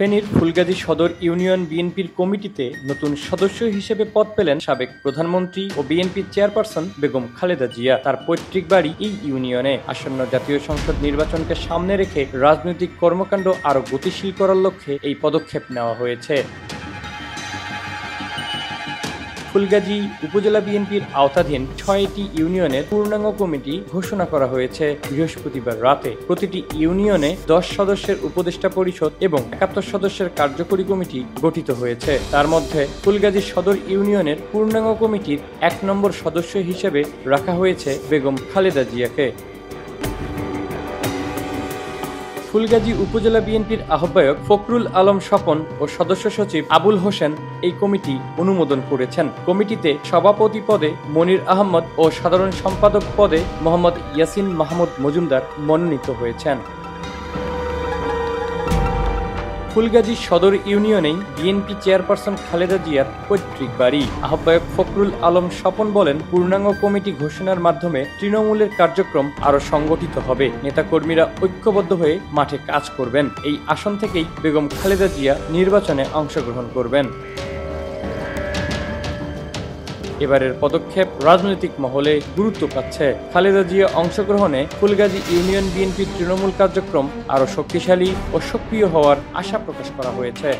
ফেনীর ফুলগাজী সদর ইউনিয়ন বিএনপির কমিটিতে নতুন সদস্য হিসেবে পদ পেলেন সাবেক প্রধানমন্ত্রী ও বিএনপির চেয়ারপারসন বেগম খালেদা জিয়া। তার পৈতৃক বাড়ি এই ইউনিয়নে। আসন্ন জাতীয় সংসদ নির্বাচনকে সামনে রেখে রাজনৈতিক কর্মকাণ্ড আরও গতিশীল করার লক্ষ্যে এই পদক্ষেপ নেওয়া হয়েছে। ফুলগাজী উপজেলা বিএনপির আওতাধীন ৬টি ইউনিয়নের পূর্ণাঙ্গ কমিটি ঘোষণা করা হয়েছে বৃহস্পতিবার রাতে। প্রতিটি ইউনিয়নে ১০ সদস্যের উপদেষ্টা পরিষদ এবং ৭১ সদস্যের কার্যকরী কমিটি গঠিত হয়েছে। তার মধ্যে ফুলগাজী সদর ইউনিয়নের পূর্ণাঙ্গ কমিটির ১ নম্বর সদস্য হিসেবে রাখা হয়েছে বেগম খালেদা জিয়াকে। ফুলগাজী উপজেলা বিএনপির আহ্বায়ক ফখরুল আলম স্বপন ও সদস্য সচিব আবুল হোসেন এই কমিটি অনুমোদন করেছেন। কমিটিতে সভাপতি পদে মনির আহমদ ও সাধারণ সম্পাদক পদে মোহাম্মদ ইয়াসিন মাহমুদ মজুমদার মনোনীত হয়েছেন। ফুলগাজী সদর ইউনিয়নেই বিএনপি চেয়ারপারসন খালেদা জিয়ার পৈতৃক বাড়ি। আহ্বায়ক ফখরুল আলম স্বপন বলেন, পূর্ণাঙ্গ কমিটি ঘোষণার মাধ্যমে তৃণমূলের কার্যক্রম আরও সংগঠিত হবে। নেতাকর্মীরা ঐক্যবদ্ধ হয়ে মাঠে কাজ করবেন। এই আসন থেকেই বেগম খালেদা জিয়া নির্বাচনে অংশগ্রহণ করবেন। এবারের পদক্ষেপ রাজনৈতিক মহলে গুরুত্ব পাচ্ছে। খালেদা জিয়া অংশগ্রহণে ফুলগাজী ইউনিয়ন বিএনপির তৃণমূল কার্যক্রম আরও শক্তিশালী ও সক্রিয় হওয়ার আশা প্রকাশ করা হয়েছে।